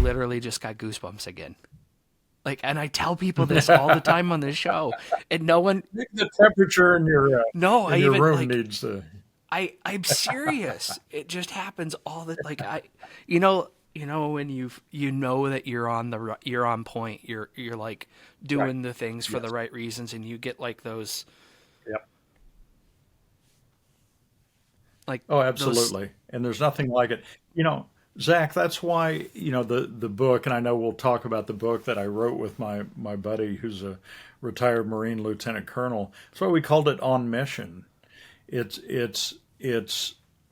literally just got goosebumps again. Like, and I tell people this all the time on the show, and no one, The temperature no, I in your even room like, needs to. I'm serious. It just happens all the like when you know that you're on point. You're like Right. doing the things for the Yes. right reasons, and you get like Yep. like Oh, those. absolutely. And there's nothing like it. You know, Zach, that's why, the book, and I know we'll talk about the book that I wrote with my buddy who's a retired Marine lieutenant colonel. That's why we called it On Mission. It's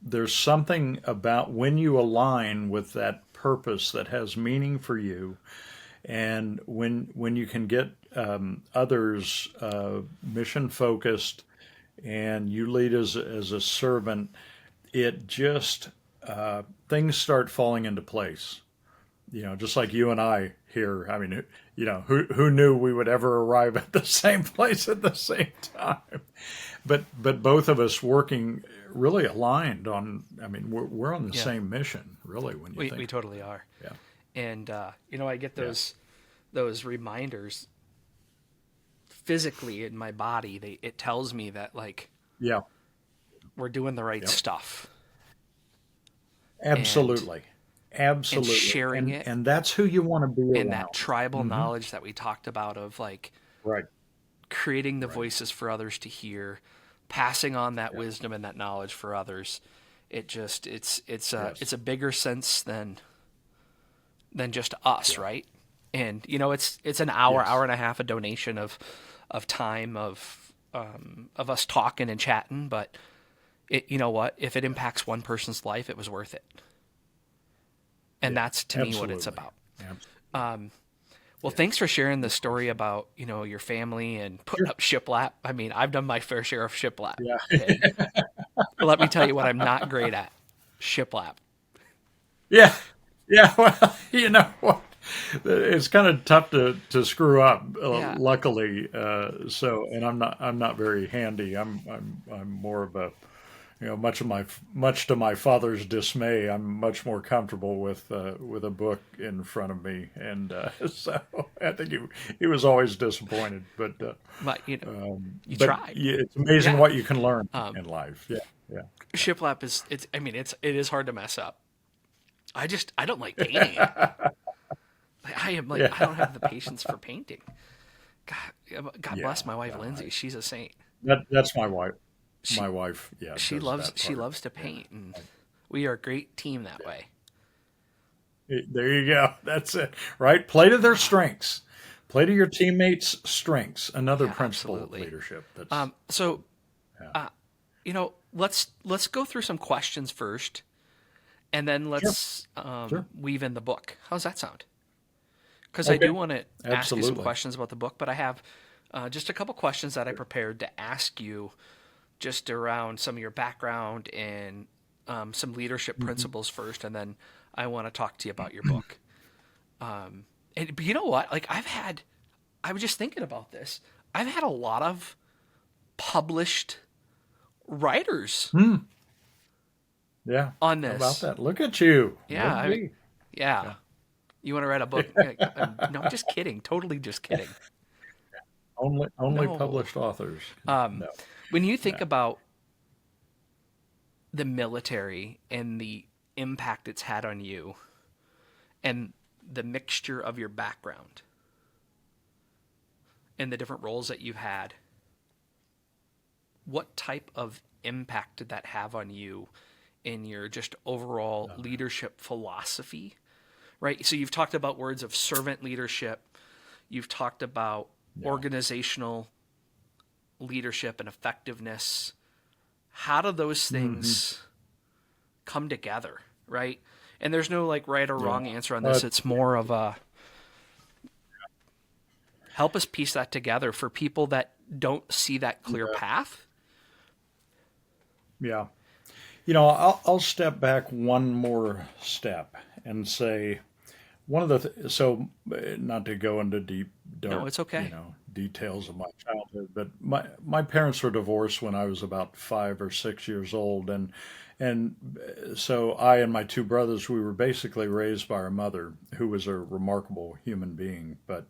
there's something about when you align with that purpose that has meaning for you, and when you can get others mission focused, and you lead as a servant, it just things start falling into place. Just like you and I here. I mean, who knew we would ever arrive at the same place at the same time? But both of us working really aligned on. I mean, we're on the Yeah, same mission, really, when you we think. totally are. Yeah, And I get yeah, those reminders physically in my body. It tells me that like yeah, we're doing the right yep. stuff, and Absolutely, absolutely, sharing and it, and that's who you want to be and that around. tribal Hmm. knowledge that we talked about of like Right, creating the right. voices for others to hear, passing on that Yeah, wisdom and that knowledge for others. It's yes, a bigger sense than just us, yeah, right? And it's an yes, hour and a half a donation of time of us talking and chatting, but you know what? If it yeah, impacts one person's life, it was worth it. And yeah. that's to me what it's Absolutely, about. absolutely. Well, Yeah. thanks for sharing the story about your family and putting Sure. up shiplap. I mean, I've done my fair share of shiplap, Yeah. and let me tell you what I'm not great at: shiplap. Yeah. Yeah. Well, you know what? It's kind of tough to screw up. Yeah, Luckily, and I'm not very handy. I'm more of a much to my father's dismay. I'm much more comfortable with a book in front of me, and so I think he was always disappointed. but you But try. yeah, it's amazing Yeah, what you can learn um, in life. Yeah. Yeah. shiplap is it's. I mean, it is hard to mess up. I don't like painting it. I am like I don't Yeah. have the patience for painting. God Yeah. bless my wife No, Lindsay. She's a saint. that's my wife. She My wife, yeah, does that she part. loves to Yeah. paint, and we are a great team that Yeah. way. There you go. That's it. Right? Play to their strengths. Play to your teammates' strengths. Another Yeah, principle of absolutely. leadership. That's So yeah. let's go through some questions first, and then Sure. let's Sure. weave in the book. How's that sound? Because I Okay. do want to ask you some Absolutely. questions about the book, but I have just a couple questions that I prepared to ask you just around some of your background and some leadership Hmm. principles first, and then I want to talk to you about your book. But you know what? Like I was just thinking about this. I've had a lot of published writers Hmm. Yeah. on How about this. that? Look at you. Yeah, Look at me. yeah. Yeah. You want to write a book? No, I'm just kidding. Totally just kidding. Only No. published authors. Um, No. when you think No. about the military and the impact it's had on you and the mixture of your background and the different roles that you've had, what type of impact did that have on you in your just overall No. leadership philosophy? Right? So you've talked about words of servant leadership, you've talked about Yeah. organizational leadership and effectiveness. How do those Hmm. things come together, right? And there's no like right or Yeah. wrong answer on this. But It's more of a help us piece that together for people that don't see that clear yeah. path. Yeah. I'll step back one more step and say one of the so not to go into deep No, dark it's okay. details of my childhood, but my parents were divorced when I was about 5 or 6 years old, and so I and my two brothers, we were basically raised by our mother, who was a remarkable human being. But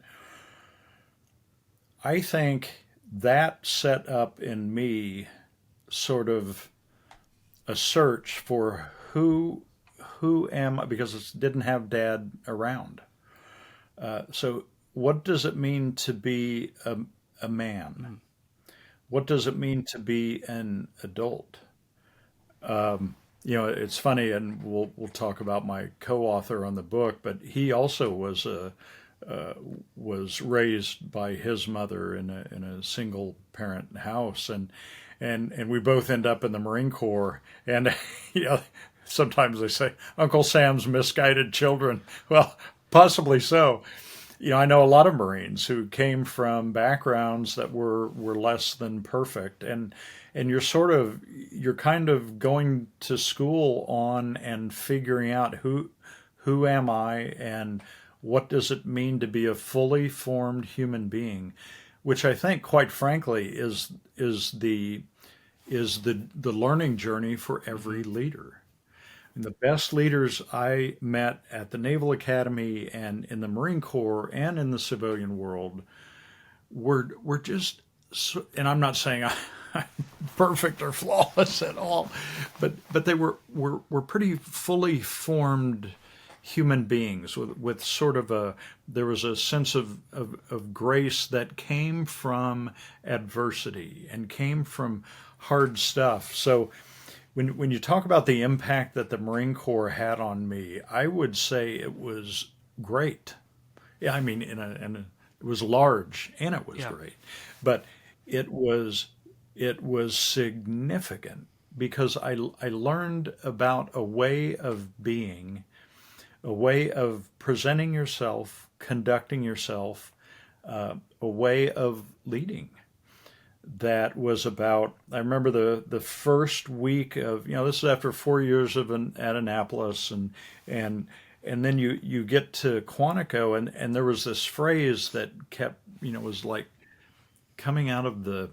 I think that set up in me sort of a search for who am I, because it didn't have dad around. So what does it mean to be a man? Mm. What does it mean to be an adult? It's funny, and we'll talk about my co-author on the book, but he also uh, was raised by his mother in a single parent house, and we both end up in the Marine Corps, and you know, sometimes they say Uncle Sam's misguided children. Well, possibly so. I know a lot of Marines who came from backgrounds that were less than perfect, and you're kind of going to school on and figuring out who am I and what does it mean to be a fully formed human being, which I think, quite frankly, is the learning journey for every leader. And the best leaders I met at the Naval Academy and in the Marine Corps and in the civilian world were just, and I'm not saying I'm perfect or flawless at all, but they were pretty fully formed human beings with sort of there was a sense of grace that came from adversity and came from hard stuff. So when you talk about the impact that the Marine Corps had on me, I would say it was great. Yeah, I mean, it was large and it was Yeah. great, but it was it was significant because I learned about a way of being, a way of presenting yourself, conducting yourself, a way of leading that was about. I remember the first week of, this is after 4 years at Annapolis, and and then you get to Quantico, and there was this phrase that kept, was like coming out of the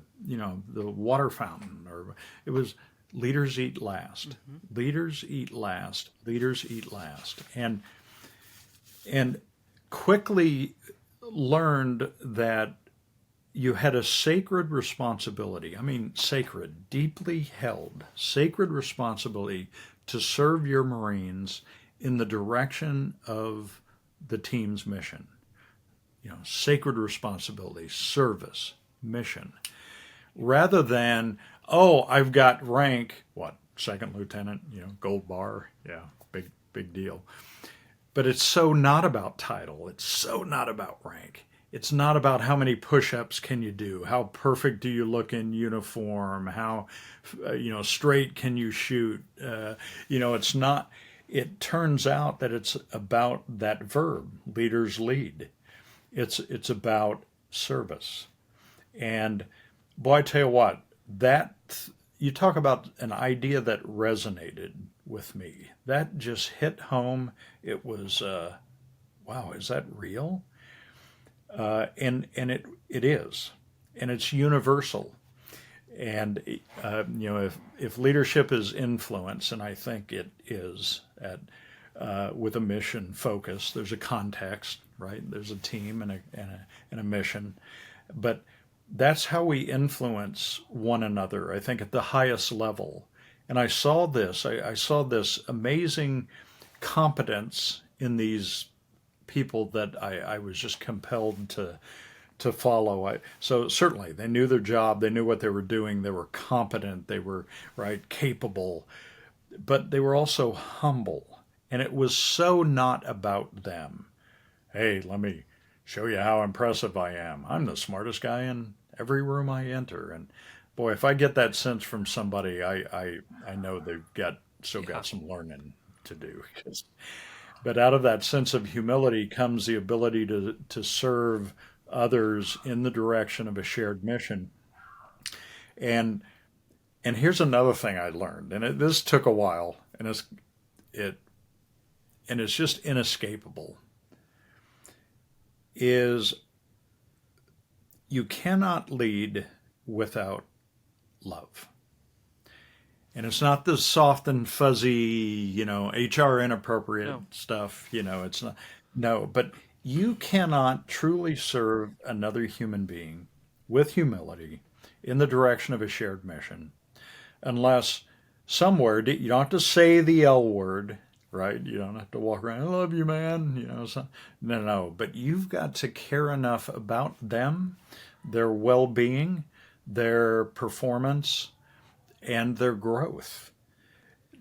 water fountain, or it was leaders eat last, Hmm. leaders eat last, leaders eat last, and quickly learned that you had a sacred responsibility. I mean, sacred, deeply held, sacred responsibility to serve your Marines in the direction of the team's mission. Sacred responsibility, service, mission, rather than, oh, I've got rank, what, second lieutenant, gold bar, yeah, big deal. But it's so not about title. It's so not about rank. It's not about how many push-ups can you do, how perfect do you look in uniform, how straight can you shoot. It's not. It turns out that it's about that verb, leaders lead. It's about service. And boy, I tell you what, that you talk about an idea that resonated with me. That just hit home. It was, wow, is that real? And it is, and it's universal. And if leadership is influence, and I think it is with a mission focus, there's a context, right? There's a team and a mission, but that's how we influence one another. I think at the highest level. And I saw this. I saw this amazing competence in these people that I was just compelled to follow. So certainly they knew their job, they knew what they were doing, they were competent, they were right capable, but they were also humble. And it was so not about them. Hey, let me show you how impressive I am. I'm the smartest guy in every room I enter. And boy, if I get that sense from somebody, I know they've still Yeah. got some learning to do. But out of that sense of humility comes the ability to serve others in the direction of a shared mission. And and here's another thing I learned, and this took a while, it it's just inescapable. Is you cannot lead without love. And it's not the soft and fuzzy, HR inappropriate No. stuff, it's not, no, but you cannot truly serve another human being with humility in the direction of a shared mission unless somewhere, you don't have to say the L word, right? You don't have to walk around, I love you, man, no, but you've got to care enough about them, their well being, their performance, and their growth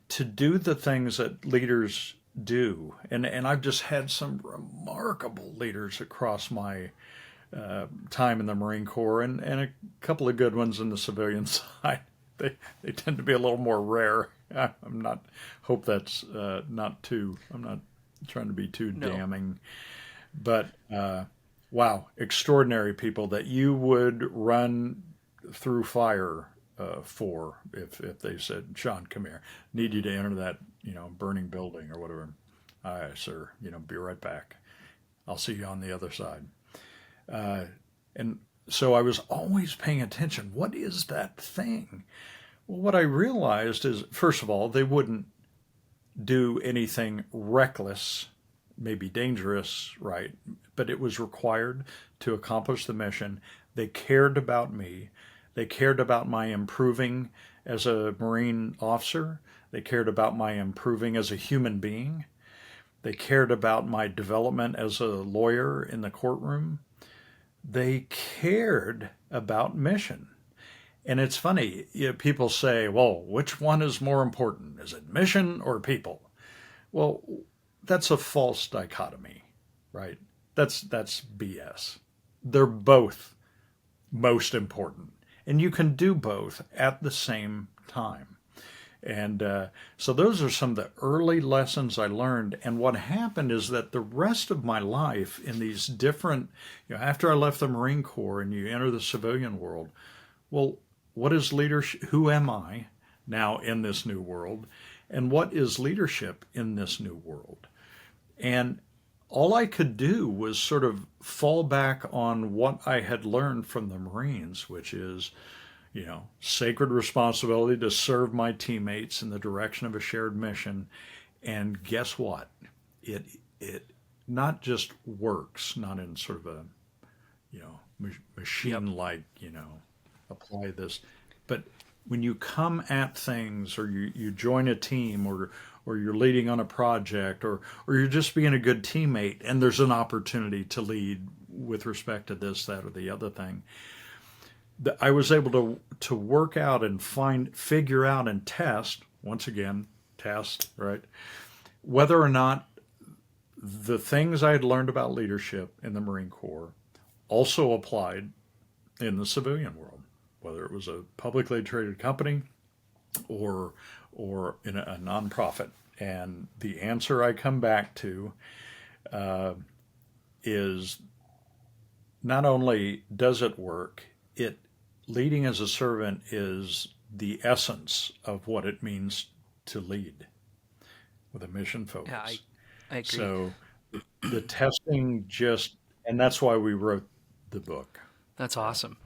to do the things that leaders do. And I've just had some remarkable leaders across my time in the Marine Corps and a couple of good ones in the civilian side. They tend to be a little more rare. I'm not, hope that's not too, I'm not trying to be too No. damning. But wow, extraordinary people that you would run through fire for if they said, Sean, come here, need you to enter that burning building or whatever. Aye, sir. Be right back. I'll see you on the other side. And so I was always paying attention. What is that thing? Well, what I realized is, first of all, they wouldn't do anything reckless, maybe dangerous, right? But it was required to accomplish the mission. They cared about me. They cared about my improving as a Marine officer. They cared about my improving as a human being. They cared about my development as a lawyer in the courtroom. They cared about mission. And it's funny, people say, well, which one is more important? Is it mission or people? Well, that's a false dichotomy, right? That's BS. They're both most important. And you can do both at the same time. And so those are some of the early lessons I learned. And what happened is that the rest of my life in these different, after I left the Marine Corps and you enter the civilian world, well, what is leadership? Who am I now in this new world? And what is leadership in this new world? And all I could do was sort of fall back on what I had learned from the Marines, which is, sacred responsibility to serve my teammates in the direction of a shared mission. And guess what? It not just works, not in sort of a, Yep. machine like, apply this, but when you come at things or you join a team or you're leading on a project or you're just being a good teammate and there's an opportunity to lead with respect to this, that, or the other thing, I was able to work out and figure out and test, once again, test, right, whether or not the things I had learned about leadership in the Marine Corps also applied in the civilian world, whether it was a publicly traded company or in a nonprofit. And the answer I come back to uh, is not only does it work, it leading as a servant is the essence of what it means to lead with a mission Yeah, focus. I agree. So the testing just, and that's why we wrote the book. That's awesome.